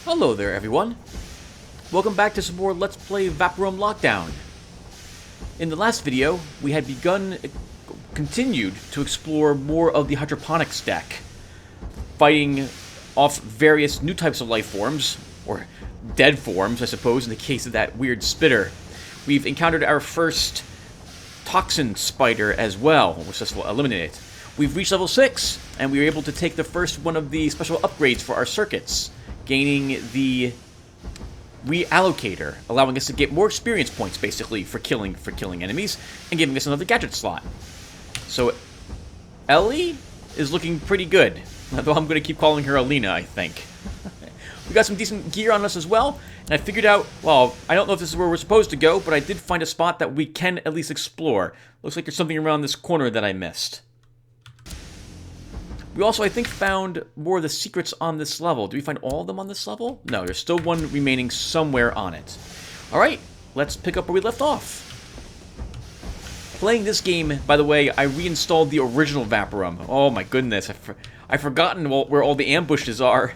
Hello there, everyone. Welcome back to some more Let's Play Vaporum Lockdown. In the last video, we had continued to explore more of the hydroponics deck, fighting off various new types of life forms, or dead forms, I suppose, in the case of that weird spitter. We've encountered our first toxin spider as well, which this will eliminate it. We've reached level 6, and we were able to take the first one of the special upgrades for our circuits, gaining the reallocator, allowing us to get more experience points, basically, for killing enemies, and giving us another gadget slot. So, Ellie is looking pretty good, although I'm going to keep calling her Alina, I think. We got some decent gear on us as well, and I figured out, well, I don't know if this is where we're supposed to go, but I did find a spot that we can at least explore. Looks like there's something around this corner that I missed. We also, I think, found more of the secrets on this level. Do we find all of them on this level? No, there's still one remaining somewhere on it. Alright, let's pick up where we left off. Playing this game, by the way, I reinstalled the original Vaporum. Oh my goodness, I've forgotten where all the ambushes are.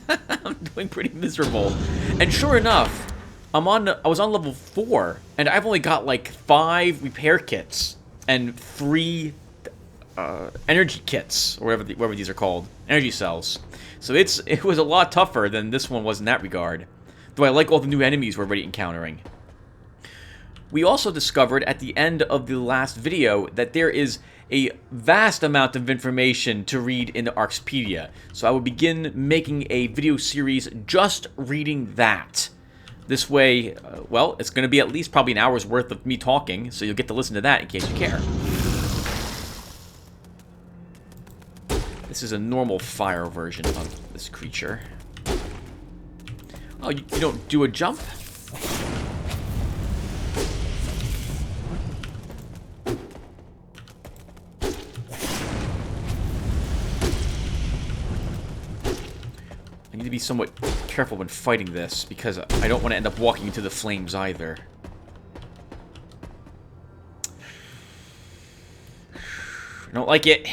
I'm doing pretty miserable. And sure enough, I was on level 4, and I've only got like 5 repair kits and 3 energy kits, or whatever these are called, energy cells. So it was a lot tougher than this one was in that regard. Though I like all the new enemies we're already encountering. We also discovered at the end of the last video that there is a vast amount of information to read in the Arxpedia. So I will begin making a video series just reading that. This way, well, it's going to be at least probably an hour's worth of me talking, so you'll get to listen to that in case you care. This is a normal fire version of this creature. Oh, you don't do a jump? I need to be somewhat careful when fighting this, because I don't want to end up walking into the flames either. I don't like it.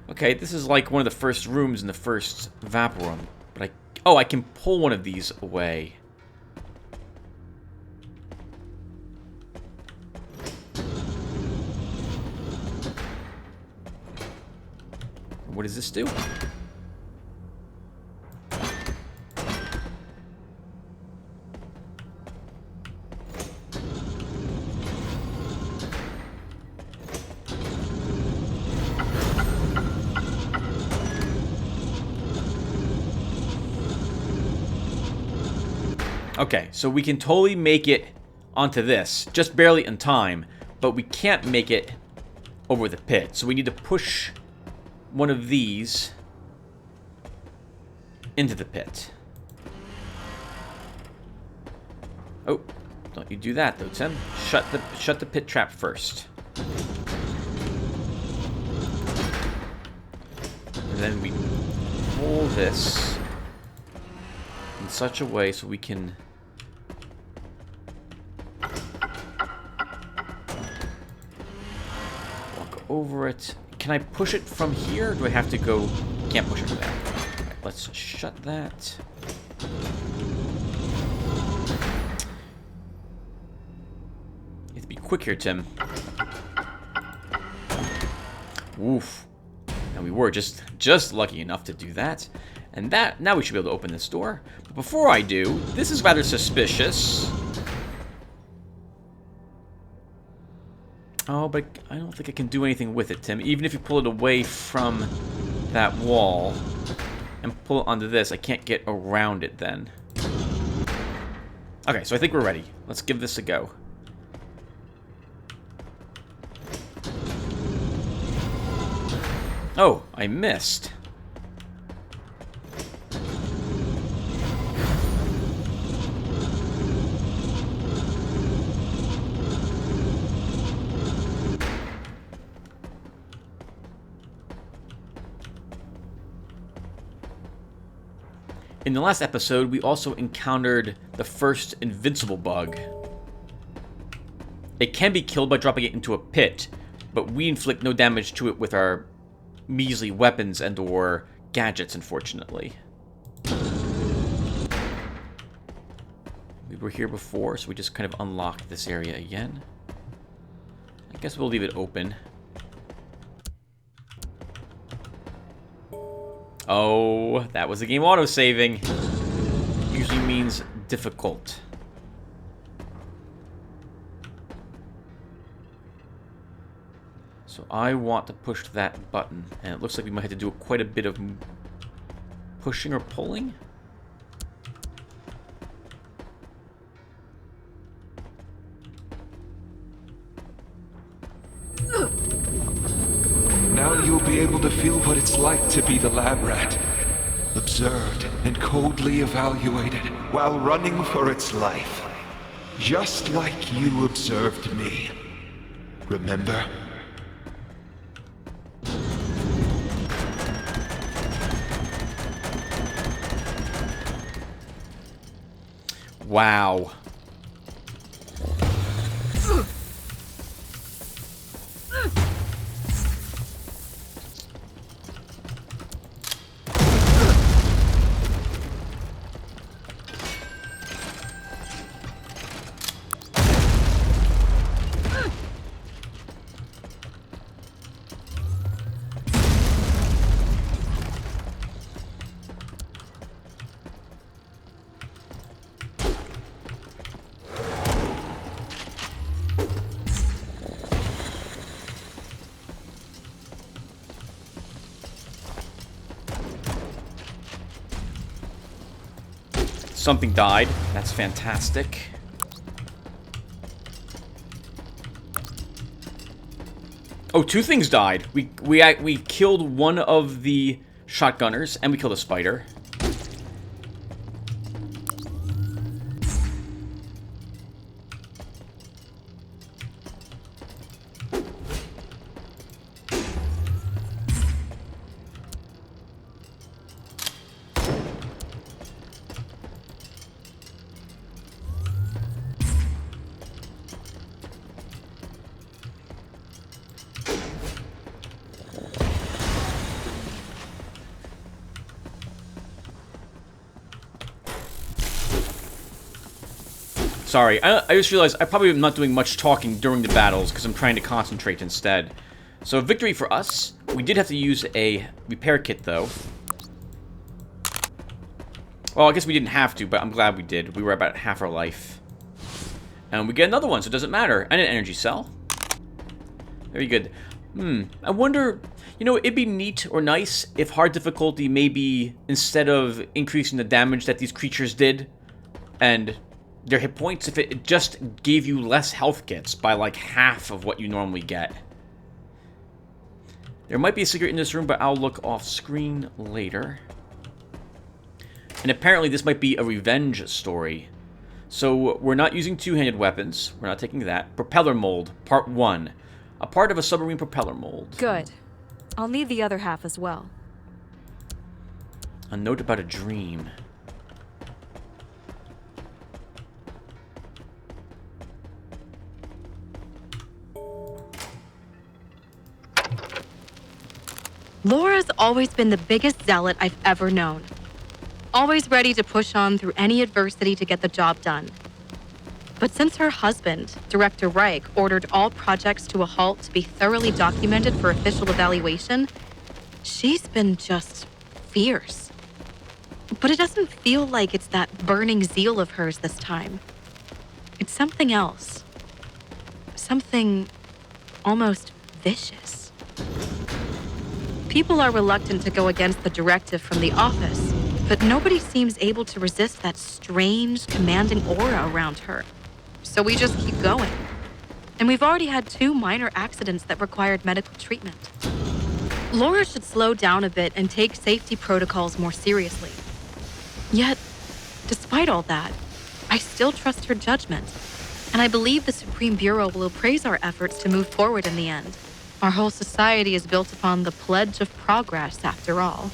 Okay, this is like one of the first rooms in the first Vaporum. But I can pull one of these away. What does this do? Okay, so we can totally make it onto this, just barely in time, but we can't make it over the pit. So we need to push one of these into the pit. Oh, don't you do that though, Tim. Shut the pit trap first. And then we pull this in such a way so we can walk over it. Can I push it from here? Or do I have to go? Can't push it from there. Right, let's shut that. You have to be quick here, Tim. Oof. And we were just lucky enough to do that. And now we should be able to open this door. But before I do, this is rather suspicious. Oh, but I don't think I can do anything with it, Tim. Even if you pull it away from that wall and pull it onto this, I can't get around it then. Okay, so I think we're ready. Let's give this a go. Oh, I missed. In the last episode, we also encountered the first invincible bug. It can be killed by dropping it into a pit, but we inflict no damage to it with our measly weapons and or gadgets, unfortunately. We were here before, so we just kind of unlocked this area again. I guess we'll leave it open. Oh, that was the game auto-saving. Usually means difficult. So I want to push that button, and it looks like we might have to do quite a bit of pushing or pulling. Now you'll be able to feel what it's like to be the lab rat. Observed and coldly evaluated while running for its life. Just like you observed me. Remember? Wow. Something died. That's fantastic. Oh, two things died. We killed one of the shotgunners, and we killed a spider. Sorry, I just realized I probably am not doing much talking during the battles because I'm trying to concentrate instead. So victory for us. We did have to use a repair kit though. Well, I guess we didn't have to, but I'm glad we did. We were about half our life. And we get another one, so it doesn't matter. And an energy cell. Very good. I wonder, you know, it'd be neat or nice if hard difficulty maybe, instead of increasing the damage that these creatures did, and their hit points, if it just gave you less health kits by like half of what you normally get. There might be a secret in this room, but I'll look off screen later. And apparently this might be a revenge story. So we're not using two-handed weapons. We're not taking that. Propeller mold, part 1. A part of a submarine propeller mold. Good. I'll need the other half as well. A note about a dream. Laura's always been the biggest zealot I've ever known. Always ready to push on through any adversity to get the job done. But since her husband, Director Reich, ordered all projects to a halt to be thoroughly documented for official evaluation, she's been just fierce. But it doesn't feel like it's that burning zeal of hers this time. It's something else. Something almost vicious. People are reluctant to go against the directive from the office, but nobody seems able to resist that strange, commanding aura around her. So we just keep going. And we've already had 2 minor accidents that required medical treatment. Laura should slow down a bit and take safety protocols more seriously. Yet, despite all that, I still trust her judgment. And I believe the Supreme Bureau will appraise our efforts to move forward in the end. Our whole society is built upon the pledge of progress, after all.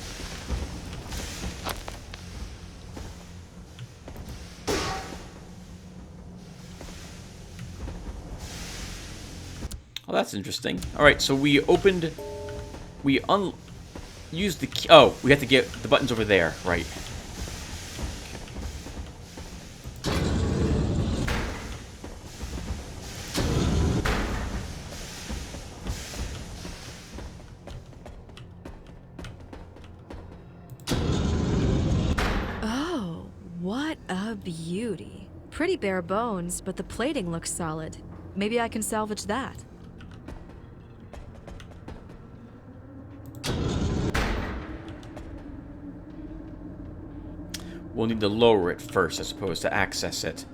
Oh, that's interesting. Alright, so we opened... We used the key... Oh, we have to get the buttons over there. Right. Oh, what a beauty. Pretty bare bones, but the plating looks solid. Maybe I can salvage that. We'll need to lower it first, I suppose, to access it.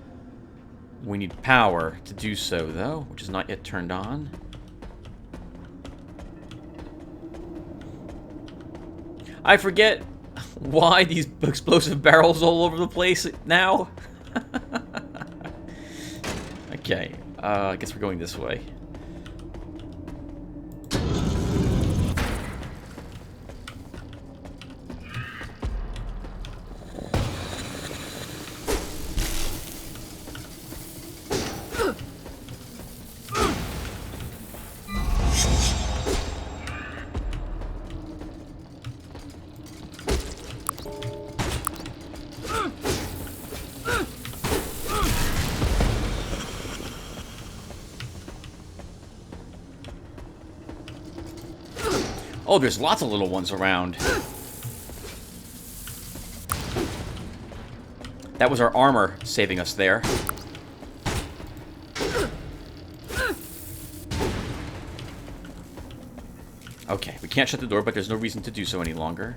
We need power to do so, though, which is not yet turned on. I forget why these explosive barrels all over the place now. Okay, I guess we're going this way. Oh, there's lots of little ones around. That was our armor saving us there. Okay, we can't shut the door, but there's no reason to do so any longer.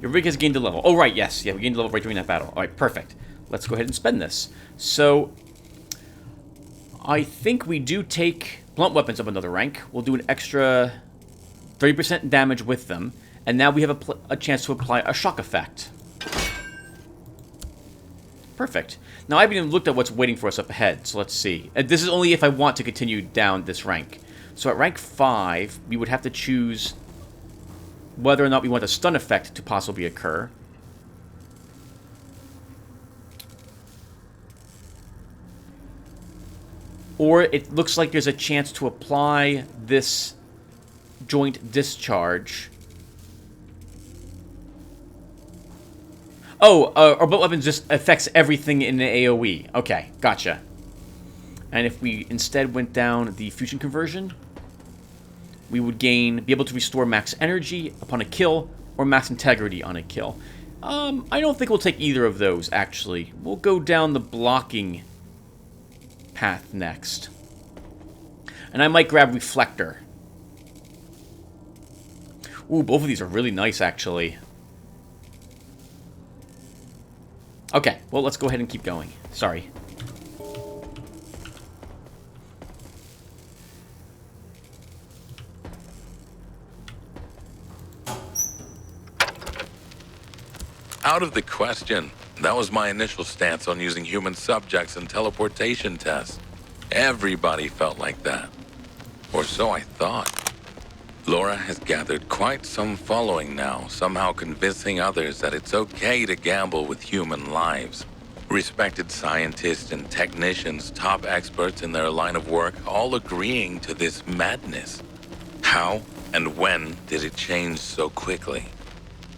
Your rig has gained a level. Oh, right, yes. Yeah, we gained a level right during that battle. All right, perfect. Let's go ahead and spend this. So, I think we do take blunt weapons up another rank. We'll do an extra 30% damage with them. And now we have a chance to apply a shock effect. Perfect. Now, I haven't even looked at what's waiting for us up ahead. So, let's see. And this is only if I want to continue down this rank. So, at rank 5, we would have to choose whether or not we want a stun effect to possibly occur. Or it looks like there's a chance to apply this joint discharge. Oh, our bolt weapon just affects everything in the AoE. Okay, gotcha. And if we instead went down the fusion conversion, we would be able to restore max energy upon a kill, or max integrity on a kill. I don't think we'll take either of those, actually. We'll go down the blocking path next. And I might grab Reflector. Ooh, both of these are really nice, actually. Okay, well, let's go ahead and keep going. Sorry. Out of the question. That was my initial stance on using human subjects in teleportation tests. Everybody felt like that. Or so I thought. Laura has gathered quite some following now, somehow convincing others that it's okay to gamble with human lives. Respected scientists and technicians, top experts in their line of work, all agreeing to this madness. How and when did it change so quickly?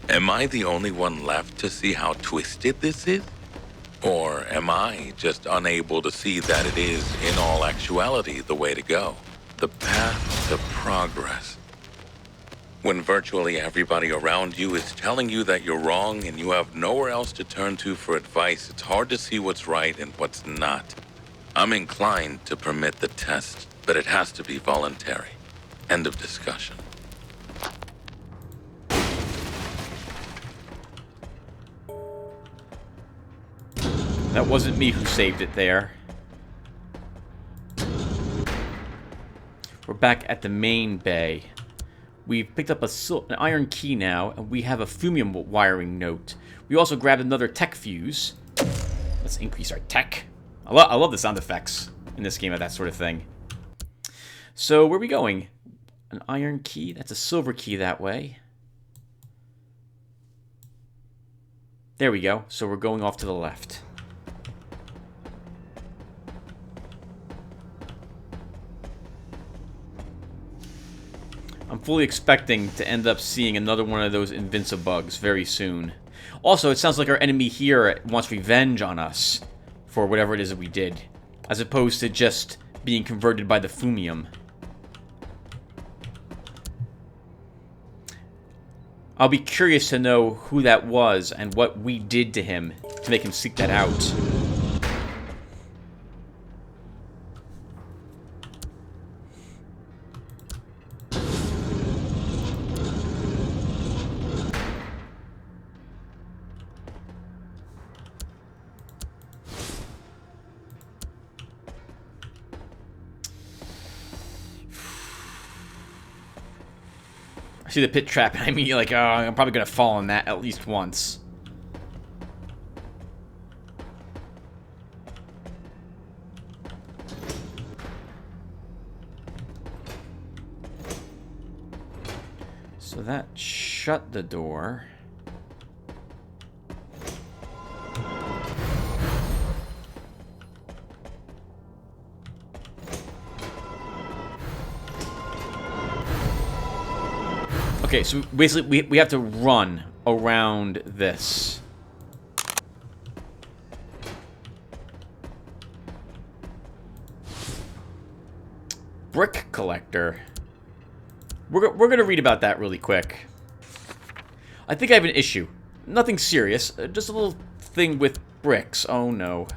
Am I the only one left to see how twisted this is? Or am I just unable to see that it is, in all actuality, the way to go? The path to progress. When virtually everybody around you is telling you that you're wrong and you have nowhere else to turn to for advice, it's hard to see what's right and what's not. I'm inclined to permit the test, but it has to be voluntary. End of discussion. That wasn't me who saved it there. We're back at the main bay. We've picked up an iron key now, and we have a fumium wiring note. We also grabbed another tech fuse. Let's increase our tech. I love the sound effects in this game of that sort of thing. So, where are we going? An iron key? That's a silver key that way. There we go. So we're going off to the left. I'm fully expecting to end up seeing another one of those Invincibugs very soon. Also, it sounds like our enemy here wants revenge on us for whatever it is that we did, as opposed to just being converted by the Fumium. I'll be curious to know who that was and what we did to him to make him seek that out. See the pit trap, and I mean, like, oh, I'm probably gonna fall in that at least once. So that shut the door. Okay, so basically we have to run around this. Brick collector. We're going to read about that really quick. I think I have an issue. Nothing serious, just a little thing with bricks. Oh no.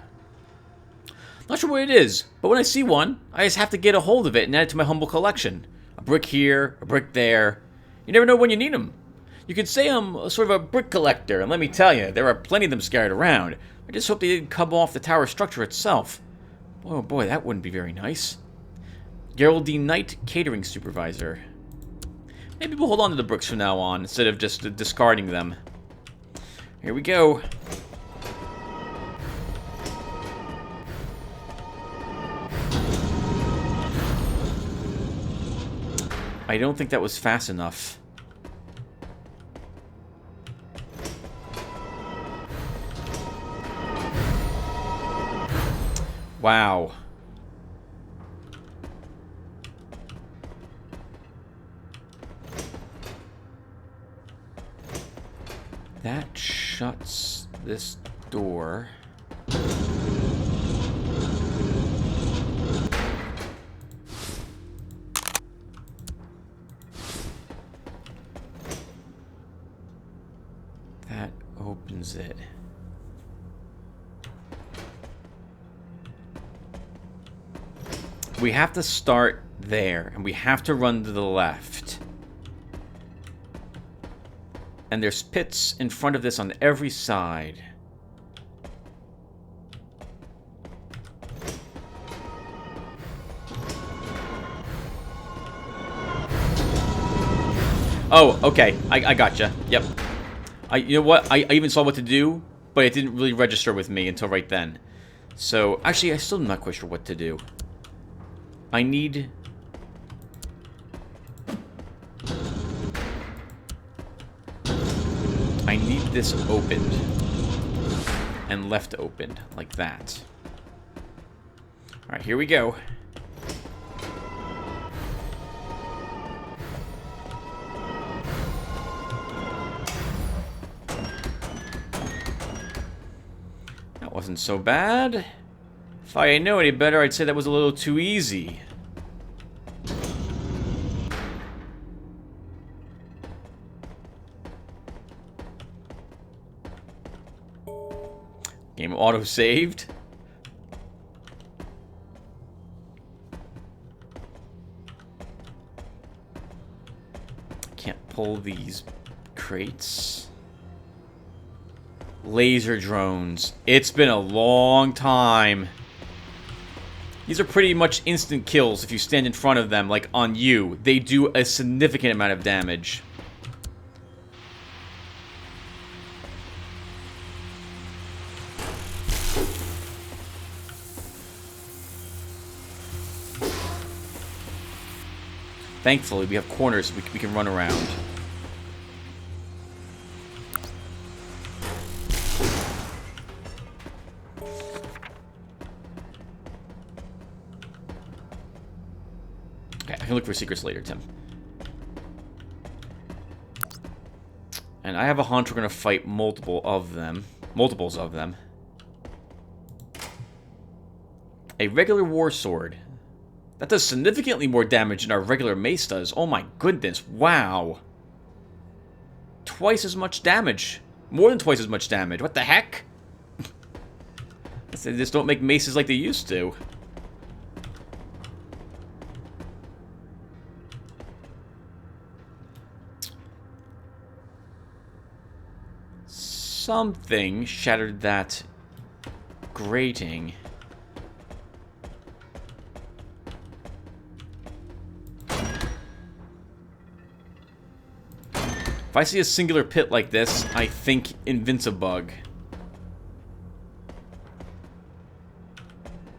Not sure what it is, but when I see one, I just have to get a hold of it and add it to my humble collection. A brick here, a brick there. You never know when you need them. You could say I'm sort of a brick collector, and let me tell you, there are plenty of them scattered around. I just hope they didn't come off the tower structure itself. Oh boy, that wouldn't be very nice. Geraldine Knight, catering supervisor. Maybe we'll hold on to the bricks from now on, instead of just discarding them. Here we go. I don't think that was fast enough. Wow. That shuts this door. That opens it. We have to start there, and we have to run to the left. And there's pits in front of this on every side. Oh, okay. I gotcha. Yep. You know what? I even saw what to do, but it didn't really register with me until right then. So, actually, I'm still not quite sure what to do. I need... I need this opened. And left opened, like that. Alright, here we go. That wasn't so bad. If I didn't know any better, I'd say that was a little too easy. Game auto-saved. Can't pull these crates. Laser drones. It's been a long time. These are pretty much instant kills if you stand in front of them, like on you. They do a significant amount of damage. Thankfully, we have corners we can run around. I can look for secrets later, Tim. And I have a hunch we're going to fight multiples of them. A regular war sword. That does significantly more damage than our regular mace does. Oh my goodness, wow. Twice as much damage. More than twice as much damage. What the heck? They just don't make maces like they used to. Something shattered that grating. If I see a singular pit like this, I think Invincibug.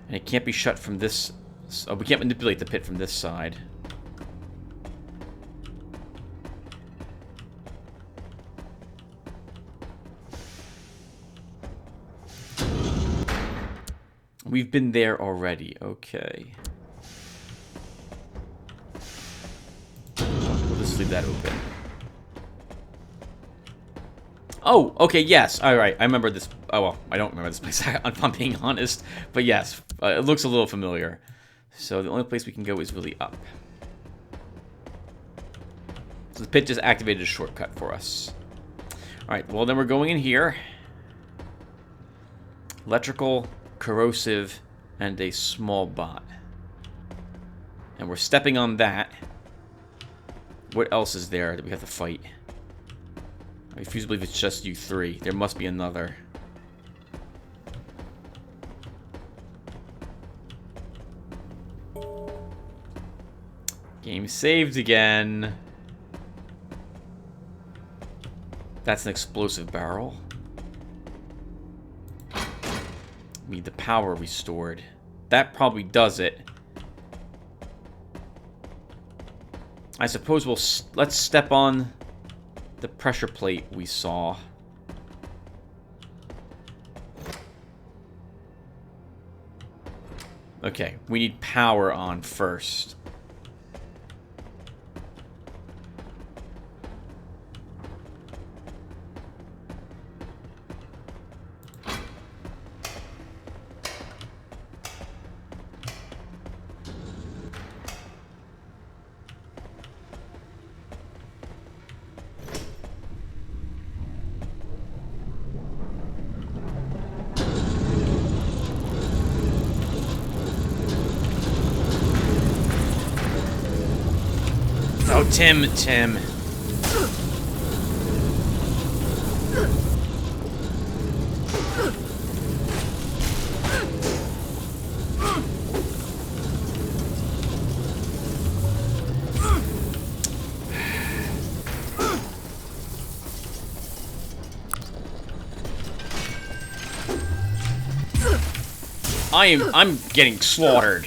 And it can't be shut from this... Oh, we can't manipulate the pit from this side. We've been there already. Okay. We'll just leave that open. Oh, okay, yes. Alright, I remember this. Oh, well, I don't remember this place, if I'm being honest. But yes, it looks a little familiar. So the only place we can go is really up. So the pit just activated a shortcut for us. Alright, well then we're going in here. Electrical, corrosive, and a small bot. And we're stepping on that. What else is there that we have to fight? I refuse to believe it's just you three. There must be another. Game saved again. That's an explosive barrel. We need the power restored. That probably does it. I suppose let's step on the pressure plate we saw. Okay, we need power on first. Oh, Tim. I'm getting slaughtered.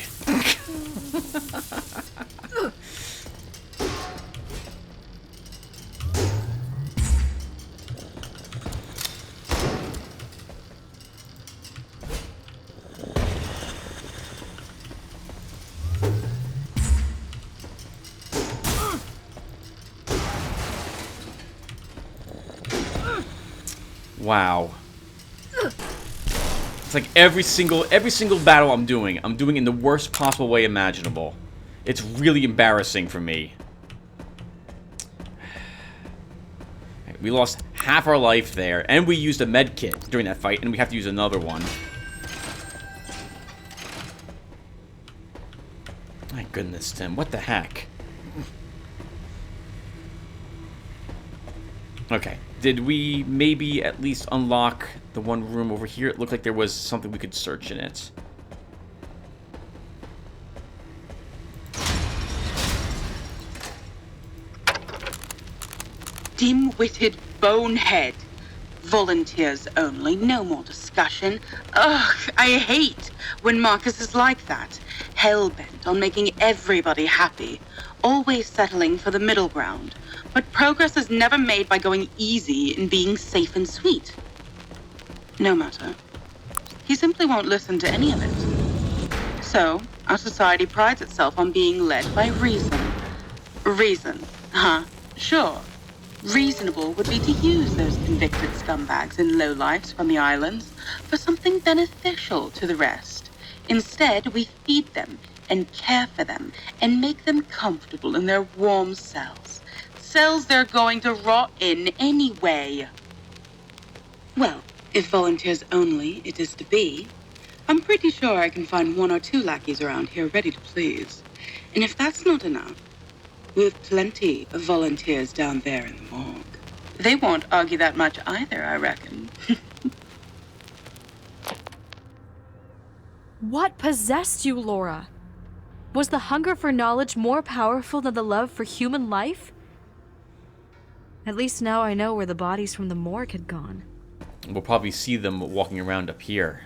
Wow. It's like every single battle I'm doing in the worst possible way imaginable. It's really embarrassing for me. We lost half our life there, and we used a med kit during that fight, and we have to use another one. My goodness, Tim, what the heck? Okay, did we maybe at least unlock the one room over here? It looked like there was something we could search in it. Dim-witted bonehead. Volunteers only, no more discussion. Ugh, I hate when Marcus is like that. Hell-bent on making everybody happy. Always settling for the middle ground. But progress is never made by going easy and being safe and sweet. No matter. He simply won't listen to any of it. So, our society prides itself on being led by reason. Reason, huh? Sure. Reasonable would be to use those convicted scumbags and lowlifes from the islands for something beneficial to the rest. Instead, we feed them and care for them and make them comfortable in their warm cells. Cells they're going to rot in anyway. Well, if volunteers only it is to be, I'm pretty sure I can find 1 or 2 lackeys around here ready to please. And if that's not enough, we have plenty of volunteers down there in the morgue. They won't argue that much either, I reckon. What possessed you, Laura? Was the hunger for knowledge more powerful than the love for human life? At least now I know where the bodies from the morgue had gone. We'll probably see them walking around up here.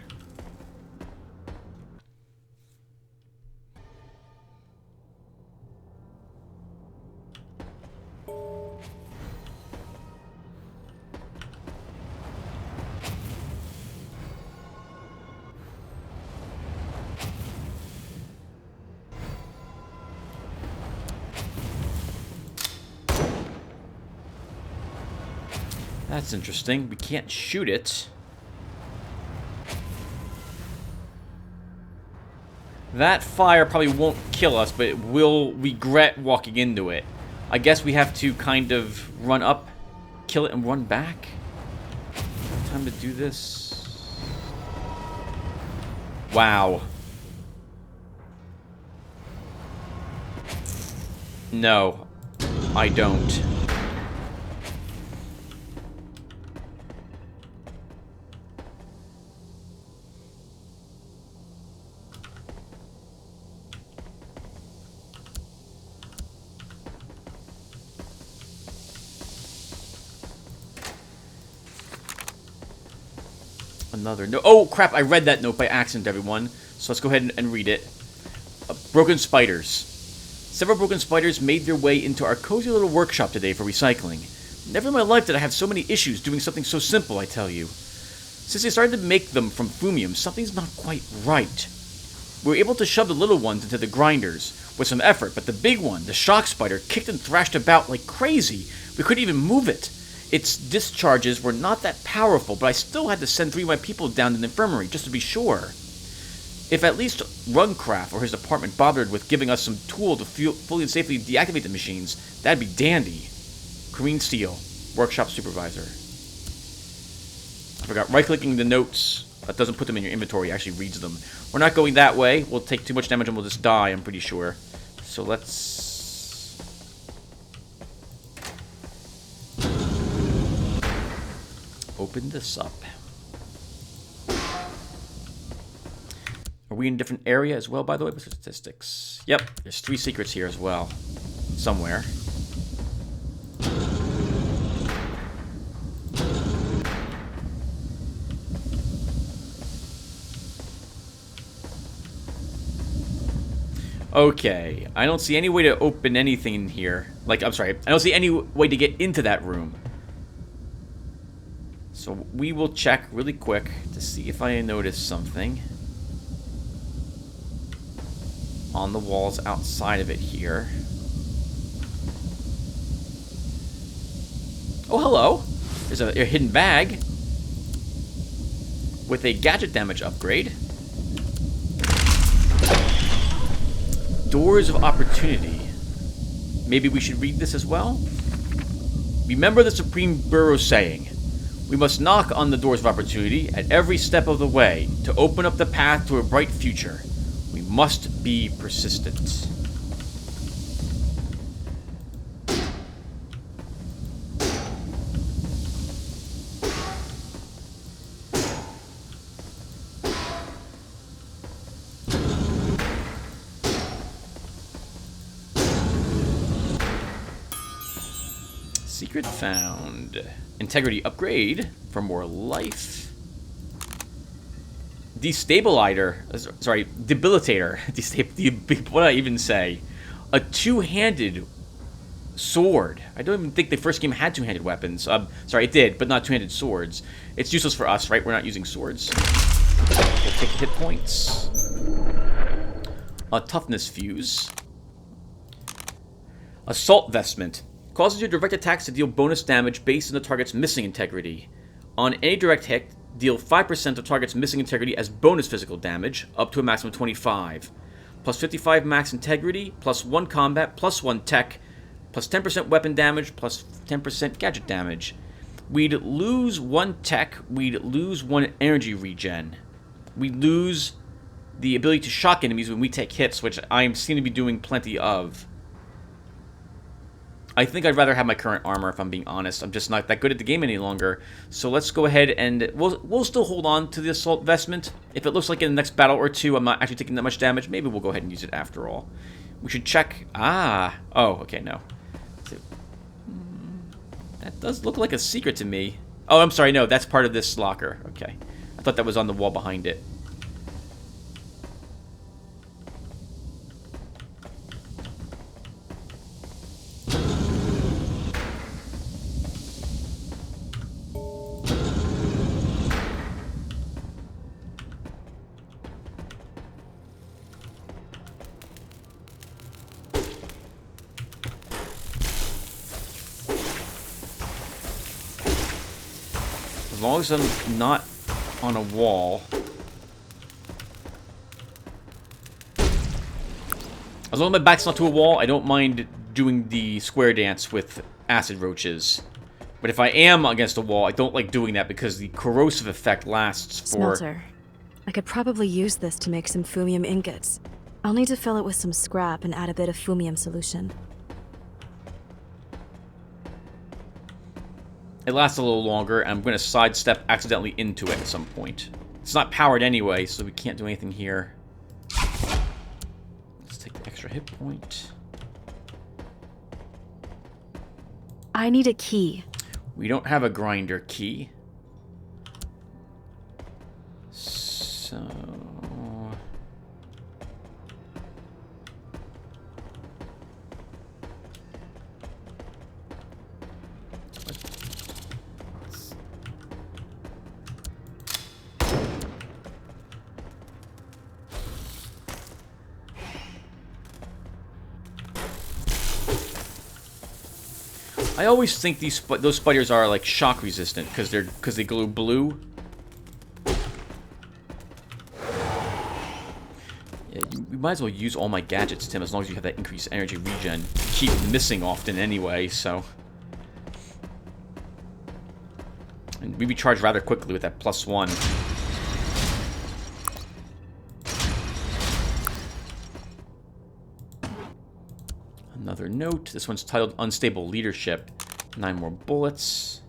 That's interesting. We can't shoot it. That fire probably won't kill us, but we'll regret walking into it. I guess we have to kind of run up, kill it, and run back. Time to do this. Wow. No, I don't. Another note. Oh, crap. I read that note by accident, everyone. So let's go ahead and read it. Broken spiders. Several broken spiders made their way into our cozy little workshop today for recycling. Never in my life did I have so many issues doing something so simple, I tell you. Since they started to make them from fumium, something's not quite right. We were able to shove the little ones into the grinders with some effort, but the big one, the shock spider, kicked and thrashed about like crazy. We couldn't even move it. Its discharges were not that powerful, but I still had to send 3 of my people down to the infirmary just to be sure. If at least Runcraft or his department bothered with giving us some tool to fully and safely deactivate the machines, that'd be dandy. Corrine Steele, workshop supervisor. I forgot, right-clicking the notes, that doesn't put them in your inventory, it actually reads them. We're not going that way, we'll take too much damage and we'll just die, I'm pretty sure. So let's... open this up. Are we in a different area as well, by the way? What's the statistics? Yep, there's 3 secrets here as well. Somewhere. Okay, I don't see any way to open anything in here. Like, I'm sorry, I don't see any way to get into that room. So we will check really quick to see if I notice something on the walls outside of it here. Oh, hello. There's a hidden bag with a gadget damage upgrade. Doors of Opportunity. Maybe we should read this as well? Remember the Supreme Bureau saying, we must knock on the doors of opportunity at every step of the way to open up the path to a bright future. We must be persistent. Secret found. Integrity upgrade for more life. Destabilizer. Sorry, debilitator. What did I even say? A 2-handed sword. I don't even think the first game had 2-handed weapons. Sorry, it did, but not 2-handed swords. It's useless for us, right? We're not using swords. We'll take hit points. A toughness fuse. Assault vestment. Causes your direct attacks to deal bonus damage based on the target's missing integrity. On any direct hit, deal 5% of target's missing integrity as bonus physical damage, up to a maximum of 25. Plus 55 max integrity, plus 1 combat, plus 1 tech, plus 10% weapon damage, plus 10% gadget damage. We'd lose 1 tech, we'd lose 1 energy regen. We lose the ability to shock enemies when we take hits, which I seem to be doing plenty of. I think I'd rather have my current armor, if I'm being honest. I'm just not that good at the game any longer. So let's go ahead and we'll still hold on to the assault vestment. If it looks like in the next battle or two I'm not actually taking that much damage, maybe we'll go ahead and use it after all. We should check. Oh, okay, no. That does look like a secret to me. Oh, I'm sorry, no, that's part of this locker. Okay. I thought that was on the wall behind it. As long as I'm not on a wall. As long as my back's not to a wall, I don't mind doing the square dance with acid roaches. But if I am against a wall, I don't like doing that because the corrosive effect lasts for... Smelter. I could probably use this to make some fumium ingots. I'll need to fill it with some scrap and add a bit of fumium solution. It lasts a little longer, and I'm going to sidestep accidentally into it at some point. It's not powered anyway, so we can't do anything here. Let's take the extra hit point. I need a key. We don't have a grinder key. So... I always think those spiders are like shock resistant because they glow blue. Yeah, you might as well use all my gadgets, Tim, as long as you have that increased energy regen. You keep missing often anyway, so. And we recharge rather quickly with that +1. Another note. This one's titled Unstable Leadership. 9 more bullets.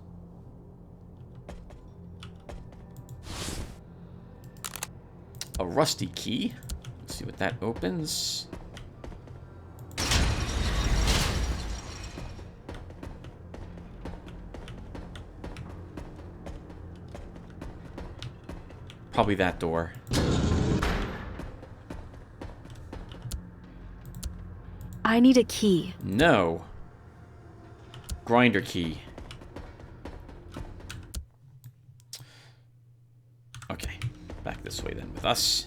A rusty key. Let's see what that opens. Probably that door. I need a key. No. Grinder key. Okay. Back this way then with us.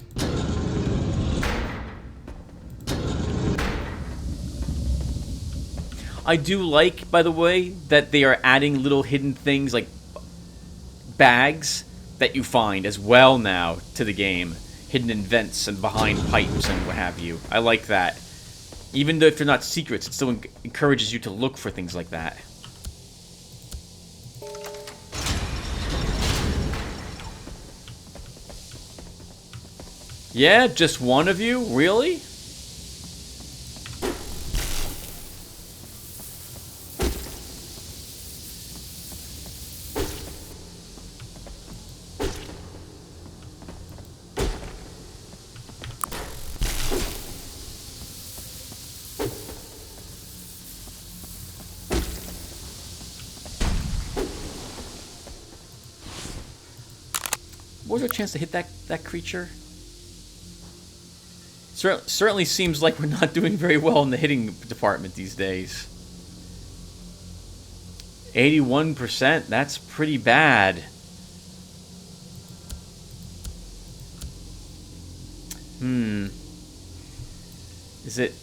I do like, by the way, that they are adding little hidden things like bags that you find as well now to the game. Hidden in vents and behind pipes and what have you. I like that. Even though if they're not secrets, it still encourages you to look for things like that. Yeah, just one of you? Really? What was our chance to hit that creature? Certainly seems like we're not doing very well in the hitting department these days. 81%, that's pretty bad. Is it...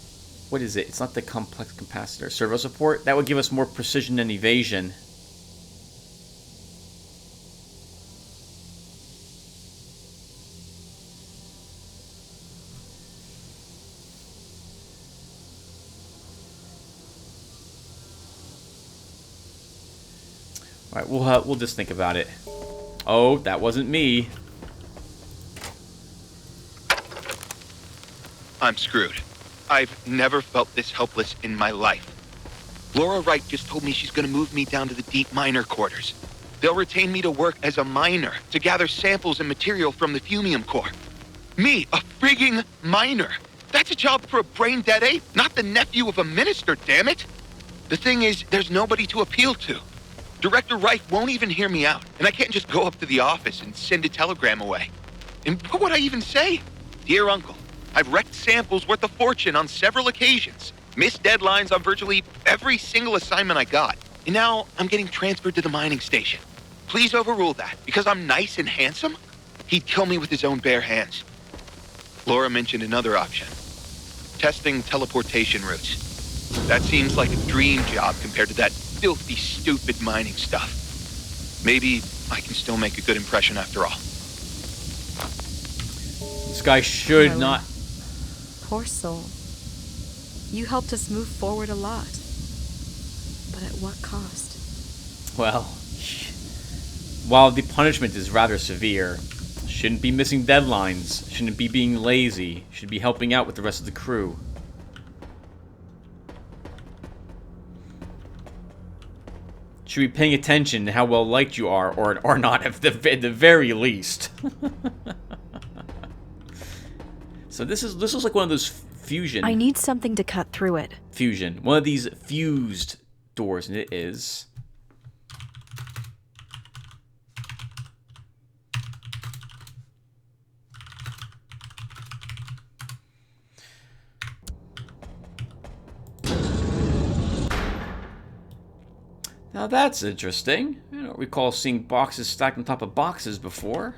What is it? It's not the complex capacitor. Servo support? That would give us more precision and evasion. Alright, we'll just think about it. Oh, that wasn't me. I'm screwed. I've never felt this helpless in my life. Laura Wright just told me she's gonna move me down to the deep miner quarters. They'll retain me to work as a miner, to gather samples and material from the Fumium core. Me, a frigging miner. That's a job for a brain-dead ape, not the nephew of a minister, damn it! The thing is, there's nobody to appeal to. Director Wright won't even hear me out, and I can't just go up to the office and send a telegram away. And what would I even say? Dear Uncle, I've wrecked samples worth a fortune on several occasions, missed deadlines on virtually every single assignment I got, and now I'm getting transferred to the mining station. Please overrule that, because I'm nice and handsome? He'd kill me with his own bare hands. Laura mentioned another option. Testing teleportation routes. That seems like a dream job compared to that filthy, stupid mining stuff. Maybe I can still make a good impression after all. This guy should not... Poor soul. You helped us move forward a lot. But at what cost? Well, while the punishment is rather severe, shouldn't be missing deadlines, shouldn't be being lazy, should be helping out with the rest of the crew. Should be paying attention to how well liked you are, or are not, at the very least. So this is like one of those fusion. I need something to cut through it. Fusion. One of these fused doors, and it is. Now that's interesting. I don't recall seeing boxes stacked on top of boxes before.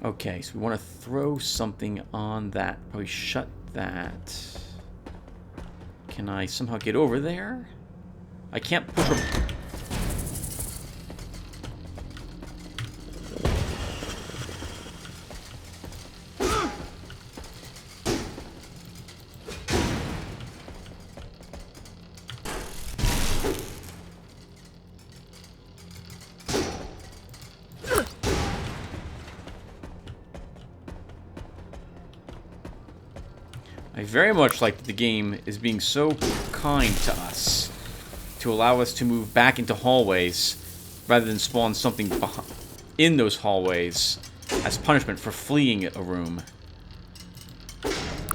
Okay, so we want to throw something on that. Probably shut that. Can I somehow get over there? I can't push her. I very much like that the game is being so kind to us to allow us to move back into hallways rather than spawn something in those hallways as punishment for fleeing a room.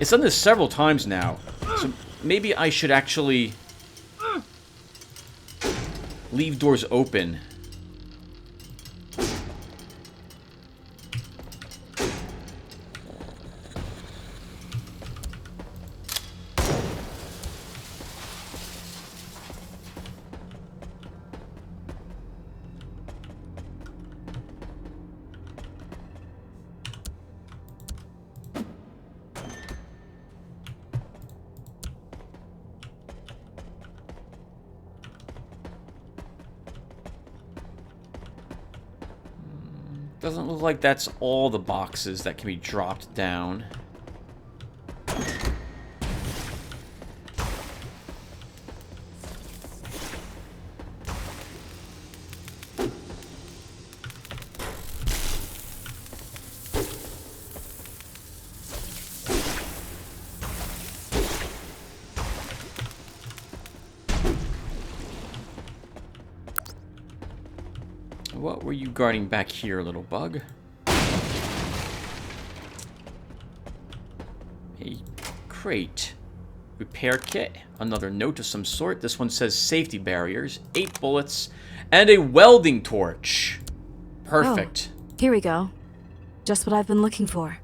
It's done this several times now, so maybe I should actually leave doors open. Doesn't look like that's all the boxes that can be dropped down. What were you guarding back here, little bug? A crate. Repair kit. Another note of some sort. This one says safety barriers. 8 bullets. And a welding torch. Perfect. Oh, here we go. Just what I've been looking for.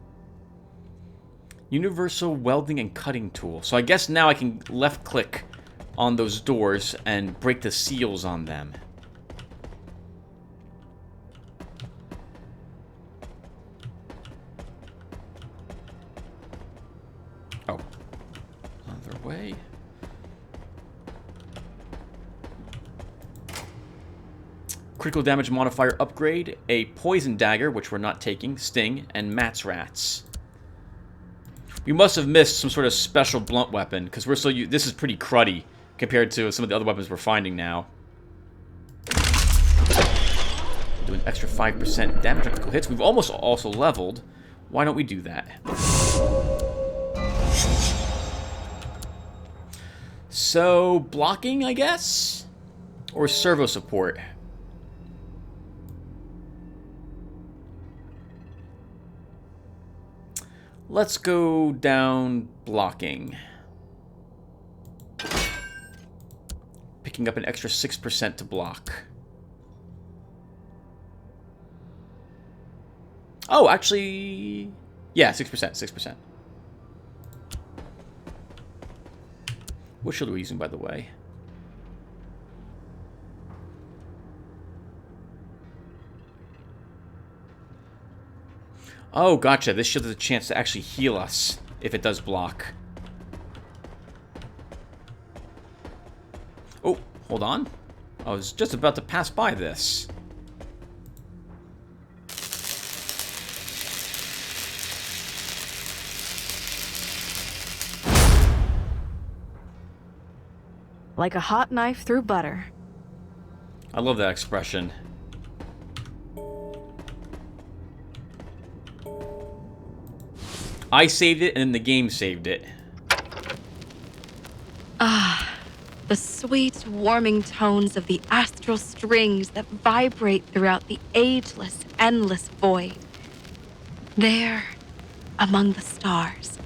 Universal welding and cutting tool. So I guess now I can left click on those doors and break the seals on them. Oh. Other way. Critical damage modifier upgrade, a poison dagger, which we're not taking, sting, and Matt's rats. We must have missed some sort of special blunt weapon, because we're so this is pretty cruddy compared to some of the other weapons we're finding now. Do an extra 5% damage on critical hits. We've almost also leveled. Why don't we do that? So, blocking, I guess? Or servo support? Let's go down blocking. Picking up an extra 6% to block. Oh, actually... yeah, 6%, 6%. What shield are we using, by the way? Oh, gotcha. This shield has a chance to actually heal us if it does block. Oh, hold on. I was just about to pass by this. Like a hot knife through butter. I love that expression. I saved it, and then the game saved it. Ah, the sweet, warming tones of the astral strings that vibrate throughout the ageless, endless void. There, among the stars.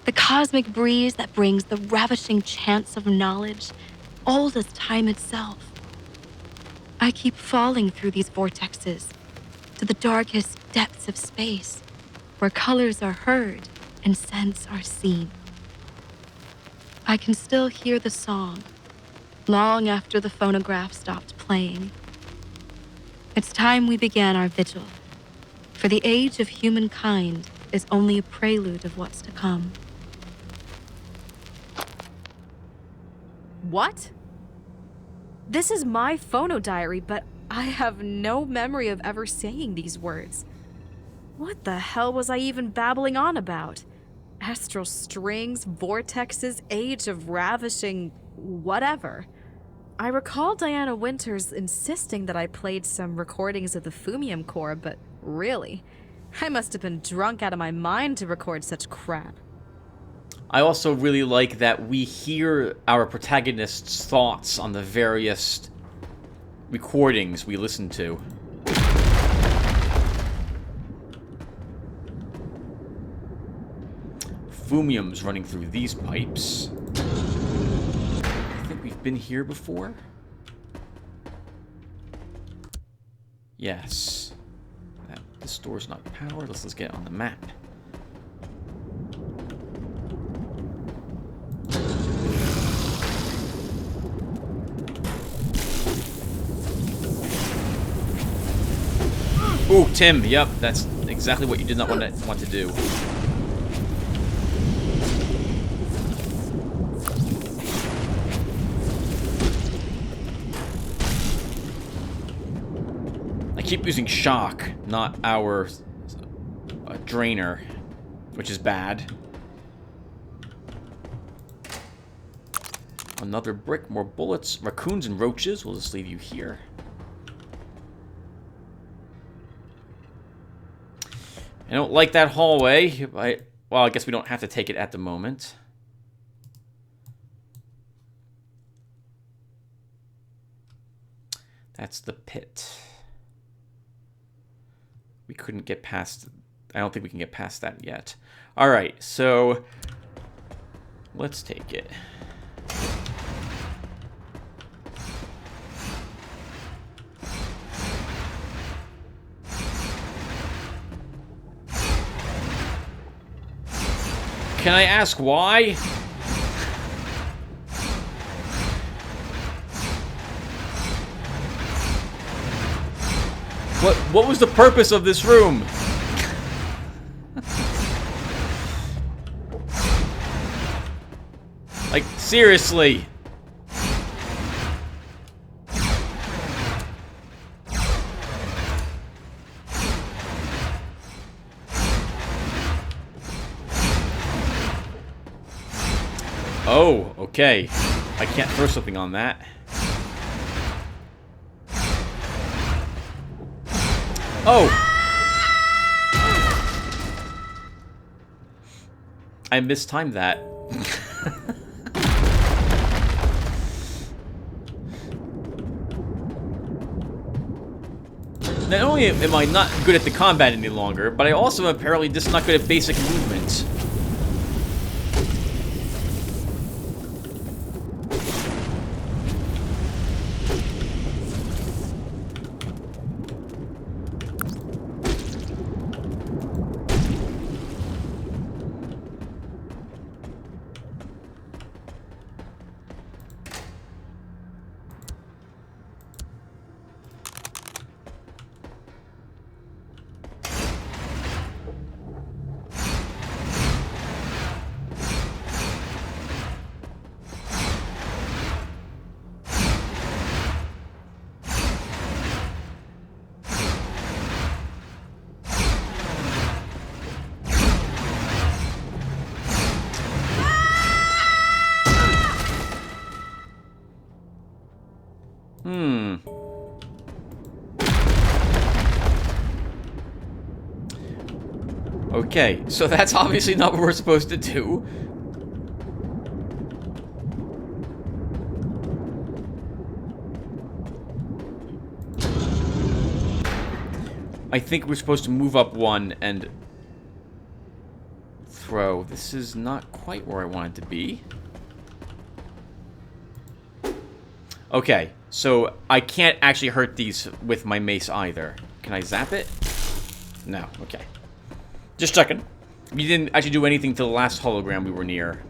The cosmic breeze that brings the ravishing chants of knowledge, old as time itself. I keep falling through these vortexes, to the darkest depths of space, where colors are heard and scents are seen. I can still hear the song, long after the phonograph stopped playing. It's time we began our vigil, for the age of humankind is only a prelude of what's to come. What? This is my phonodiary, but I have no memory of ever saying these words. What the hell was I even babbling on about? Astral strings, vortexes, age of ravishing... whatever. I recall Diana Winters insisting that I played some recordings of the Fumium Core, but really, I must have been drunk out of my mind to record such crap. I also really like that we hear our protagonist's thoughts on the various recordings we listen to. Fumium's running through these pipes. I think we've been here before. Yes. This door's not powered. Let's get on the map. Ooh, Tim. Yep, that's exactly what you did not want to do. I keep using shock, not our drainer, which is bad. Another brick, more bullets, raccoons and roaches. We'll just leave you here. I don't like that hallway. Well, I guess we don't have to take it at the moment. That's the pit. We couldn't get past I don't think we can get past that yet. Alright, so let's take it. Can I ask why? What was the purpose of this room? Like, seriously. Oh, okay. I can't throw something on that. Oh! I mistimed that. Not only am I not good at the combat any longer, but I also am apparently just not good at basic movement. Okay, so that's obviously not what we're supposed to do. I think we're supposed to move up one and throw. This is not quite where I want it to be. Okay, so I can't actually hurt these with my mace either. Can I zap it? No, okay. Just checking. We didn't actually do anything to the last hologram we were near.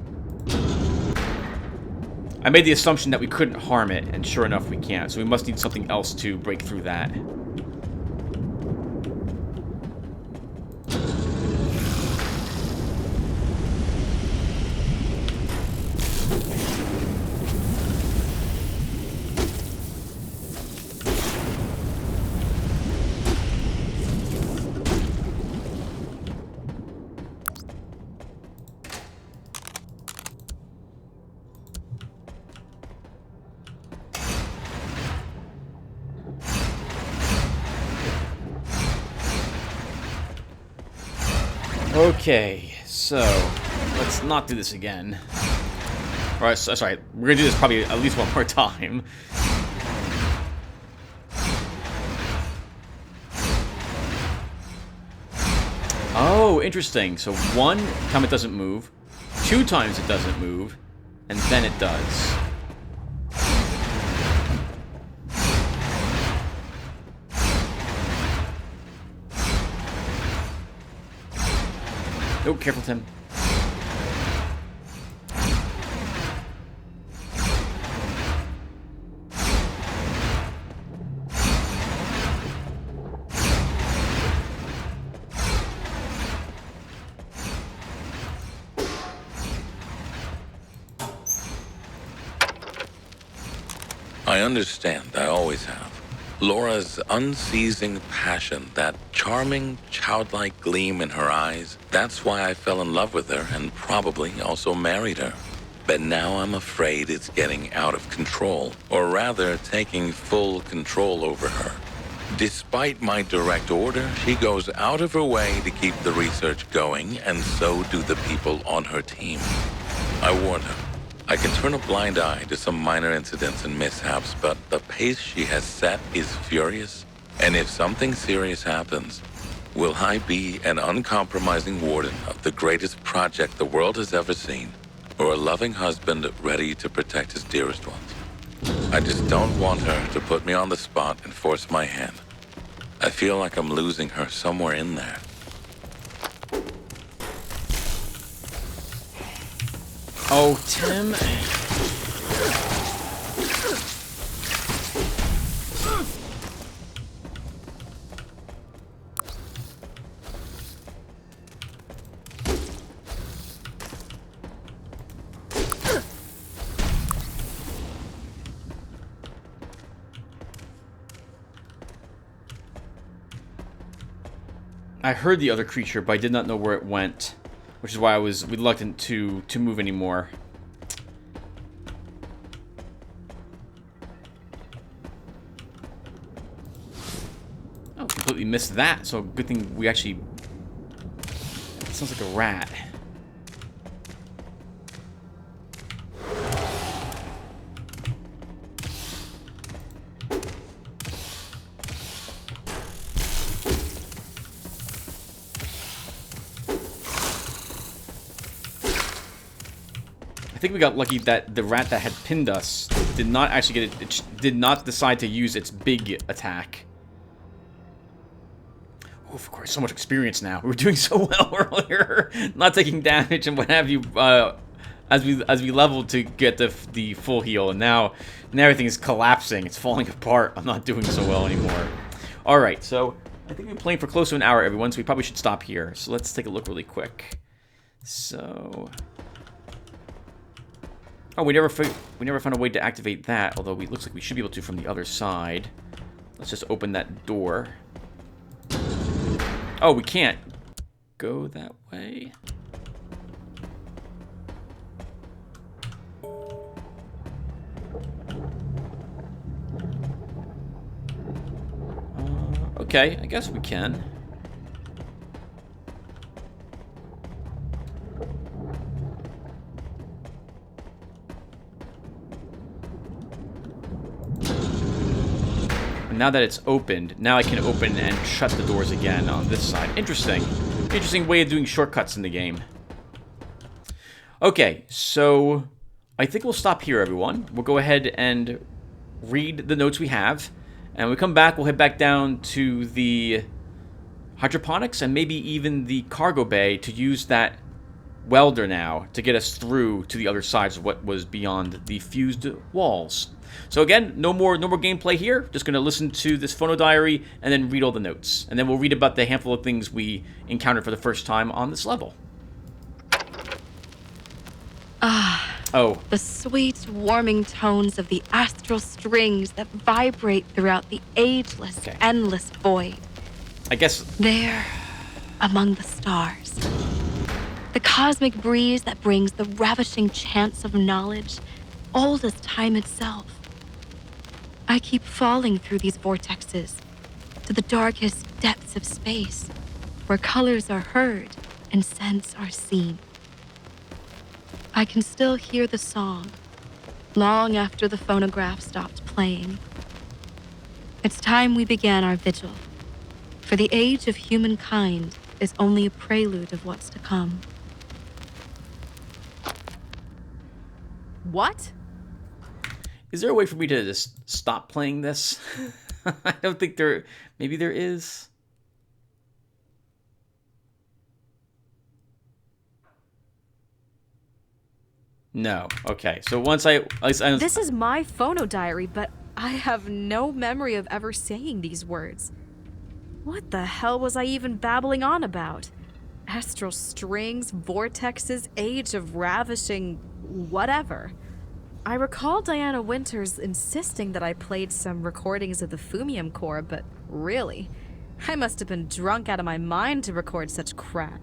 I made the assumption that we couldn't harm it, and sure enough we can't, so we must need something else to break through that. Okay, so let's not do this again. Alright, so, sorry, we're gonna do this probably at least one more time. Oh, interesting. So one time it doesn't move, 2 times it doesn't move, and then it does. Oh, careful, Tim. I understand, I always have. Laura's unceasing passion, that charming, childlike gleam in her eyes, that's why I fell in love with her and probably also married her. But now I'm afraid it's getting out of control, or rather taking full control over her. Despite my direct order, she goes out of her way to keep the research going, and so do the people on her team. I warned her. I can turn a blind eye to some minor incidents and mishaps, but the pace she has set is furious. And if something serious happens, Will I be an uncompromising warden of the greatest project the world has ever seen, or a loving husband ready to protect his dearest ones? I just don't want her to put me on the spot and force my hand. I feel like I'm losing her somewhere in there. Oh, Tim. I heard the other creature, but I did not know where it went, which is why I was reluctant to move anymore. Oh, completely missed that, so good thing we actually... It sounds like a rat. I think we got lucky that the rat that had pinned us did not actually get it. It did not decide to use its big attack. Oh, of course, so much experience now. We were doing so well earlier, not taking damage and what have you. As we leveled to get the full heal, and now everything is collapsing. It's falling apart. I'm not doing so well anymore. All right, so I think we've been playing for close to an hour, everyone. So we probably should stop here. So let's take a look really quick. So. Oh, we never found a way to activate that, although it looks like we should be able to from the other side. Let's just open that door. Oh, we can't go that way. Okay, I guess we can. Now that it's opened, now I can open and shut the doors again on this side. Interesting. Interesting way of doing shortcuts in the game. Okay, so I think we'll stop here, everyone. We'll go ahead and read the notes we have. And when we come back, we'll head back down to the hydroponics and maybe even the cargo bay to use that welder now to get us through to the other sides of what was beyond the fused walls. So again, no more gameplay here. Just going to listen to this phono diary and then read all the notes. And then we'll read about the handful of things we encountered for the first time on this level. Oh. The sweet, warming tones of the astral strings that vibrate throughout the ageless, endless void. I guess... There, among the stars. The cosmic breeze that brings the ravishing chants of knowledge, old as time itself. I keep falling through these vortexes, to the darkest depths of space, where colors are heard and scents are seen. I can still hear the song, long after the phonograph stopped playing. It's time we began our vigil, for the age of humankind is only a prelude of what's to come. What? Is there a way for me to just stop playing this? I don't think there... Maybe there is. No. Okay. So once I This is my phono diary, but I have no memory of ever saying these words. What the hell was I even babbling on about? Astral strings, vortexes, age of ravishing... whatever. I recall Diana Winters insisting that I played some recordings of the Fumium Core, but really, I must have been drunk out of my mind to record such crap.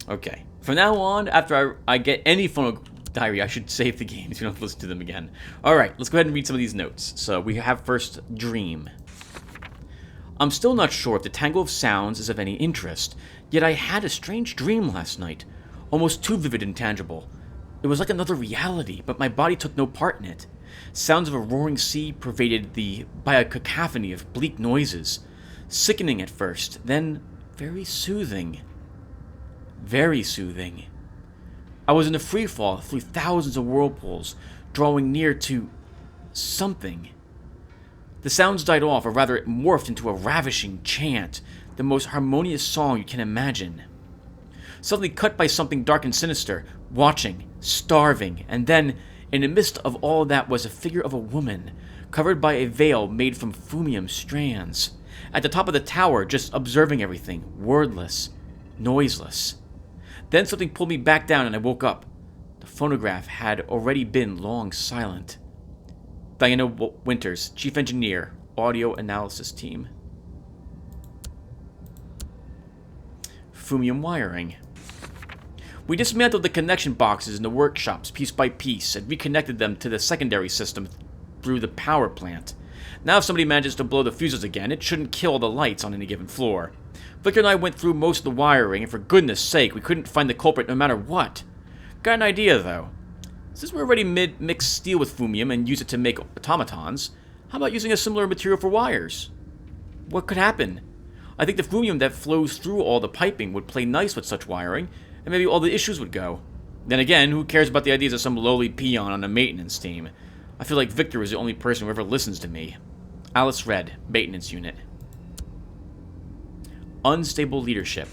Okay. From now on, after I get any phono diary, I should save the games. You don't have to listen to them again. Alright, let's go ahead and read some of these notes. So we have first, Dream. I'm still not sure if the tangle of sounds is of any interest, yet I had a strange dream last night, almost too vivid and tangible. It was like another reality, but my body took no part in it. Sounds of a roaring sea pervaded by a cacophony of bleak noises. Sickening at first, then very soothing. Very soothing. I was in a free fall through thousands of whirlpools, drawing near to something. The sounds died off, or rather it morphed into a ravishing chant, the most harmonious song you can imagine. Suddenly cut by something dark and sinister, watching, starving, and then, in the midst of all that was a figure of a woman, covered by a veil made from fumium strands. At the top of the tower, just observing everything, wordless, noiseless. Then something pulled me back down and I woke up. The phonograph had already been long silent. Diana Winters, Chief Engineer, Audio Analysis Team. Fumium wiring. We dismantled the connection boxes in the workshops piece by piece and reconnected them to the secondary system through the power plant. Now if somebody manages to blow the fuses again, it shouldn't kill the lights on any given floor. Victor and I went through most of the wiring, and for goodness sake, we couldn't find the culprit no matter what. Got an idea, though. Since we already mixed steel with fumium and use it to make automatons, how about using a similar material for wires? What could happen? I think the fumium that flows through all the piping would play nice with such wiring, and maybe all the issues would go. Then again, who cares about the ideas of some lowly peon on a maintenance team? I feel like Victor is the only person who ever listens to me. Alice Red, Maintenance Unit. Unstable leadership.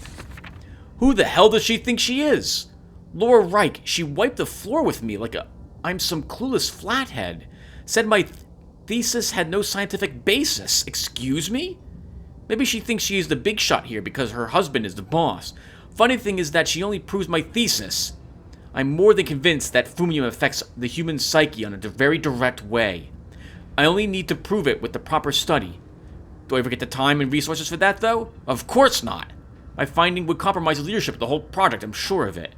Who the hell does she think she is? Laura Reich, she wiped the floor with me like I'm some clueless flathead. Said my thesis had no scientific basis. Excuse me? Maybe she thinks she is the big shot here because her husband is the boss. Funny thing is that she only proves my thesis. I'm more than convinced that fumium affects the human psyche in a very direct way. I only need to prove it with the proper study. Do I ever get the time and resources for that, though? Of course not. My finding would compromise the leadership of the whole project, I'm sure of it.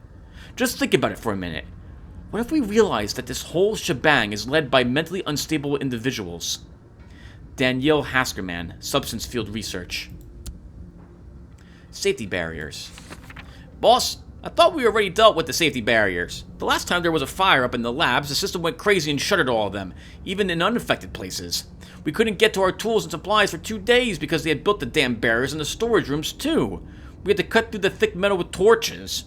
Just think about it for a minute. What if we realize that this whole shebang is led by mentally unstable individuals? Danielle Haskerman, Substance Field Research. Safety barriers. Boss, I thought we already dealt with the safety barriers. The last time there was a fire up in the labs, the system went crazy and shuttered all of them, even in unaffected places. We couldn't get to our tools and supplies for 2 days because they had built the damn barriers in the storage rooms too. We had to cut through the thick metal with torches.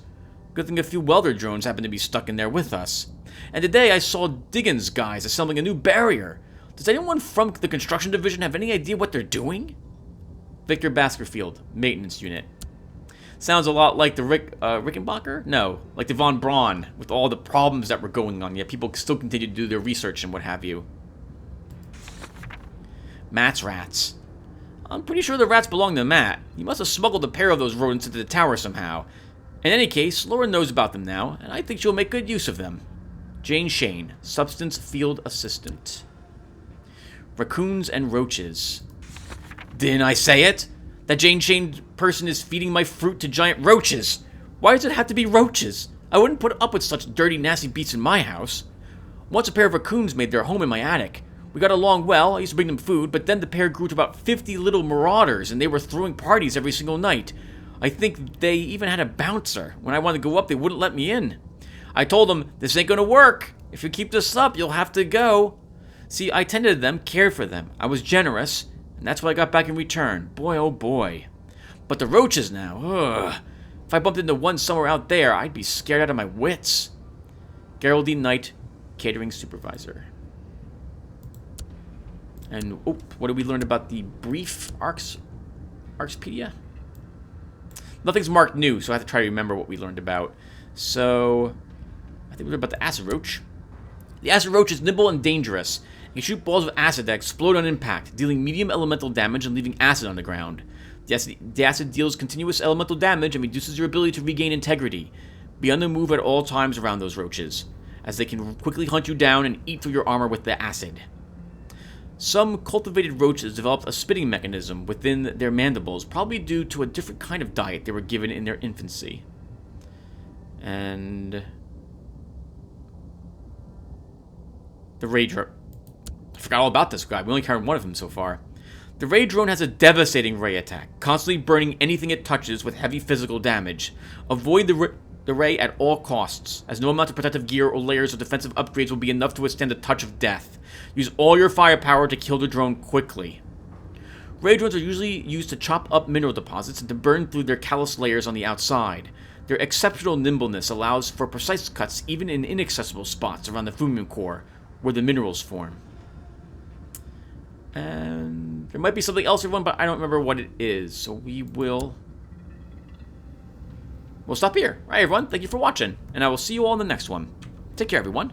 Good thing a few welder drones happened to be stuck in there with us. And today I saw Diggins guys assembling a new barrier. Does anyone from the construction division have any idea what they're doing? Victor Baskerfield, Maintenance Unit. Sounds a lot like the Rickenbacker? No, like the Von Braun, with all the problems that were going on, yet people still continue to do their research and what have you. Matt's rats. I'm pretty sure the rats belong to Matt. He must have smuggled a pair of those rodents into the tower somehow. In any case, Laura knows about them now, and I think she'll make good use of them. Jane Shane, Substance Field Assistant. Raccoons and roaches. Didn't I say it? That Jane Shane person is feeding my fruit to giant roaches. Why does it have to be roaches? I wouldn't put up with such dirty, nasty beasts in my house. Once a pair of raccoons made their home in my attic. We got along well, I used to bring them food, but then the pair grew to about 50 little marauders, and they were throwing parties every single night. I think they even had a bouncer. When I wanted to go up, they wouldn't let me in. I told them, this ain't gonna work. If you keep this up, you'll have to go. See, I tended to them, cared for them. I was generous, and that's what I got back in return. Boy, oh boy. But the roaches now, ugh. If I bumped into one somewhere out there, I'd be scared out of my wits. Geraldine Knight, Catering Supervisor. And, what did we learn about the brief Arxpedia? Nothing's marked new, so I have to try to remember what we learned about. So, I think we learned about the acid roach. The acid roach is nimble and dangerous. It can shoot balls of acid that explode on impact, dealing medium elemental damage and leaving acid on the ground. The acid deals continuous elemental damage and reduces your ability to regain integrity. Be on the move at all times around those roaches, as they can quickly hunt you down and eat through your armor with the acid. Some cultivated roaches developed a spitting mechanism within their mandibles, probably due to a different kind of diet they were given in their infancy. And the ray drone. I forgot all about this guy. We only covered one of them so far. The ray drone has a devastating ray attack, constantly burning anything it touches with heavy physical damage. Avoid the ray at all costs, as no amount of protective gear or layers of defensive upgrades will be enough to withstand the touch of death. Use all your firepower to kill the drone quickly. Ray drones are usually used to chop up mineral deposits and to burn through their callous layers on the outside. Their exceptional nimbleness allows for precise cuts even in inaccessible spots around the Fumium core, where the minerals form. And there might be something else, everyone, but I don't remember what it is, so we'll stop here. All right, everyone, thank you for watching, and I will see you all in the next one. Take care, everyone.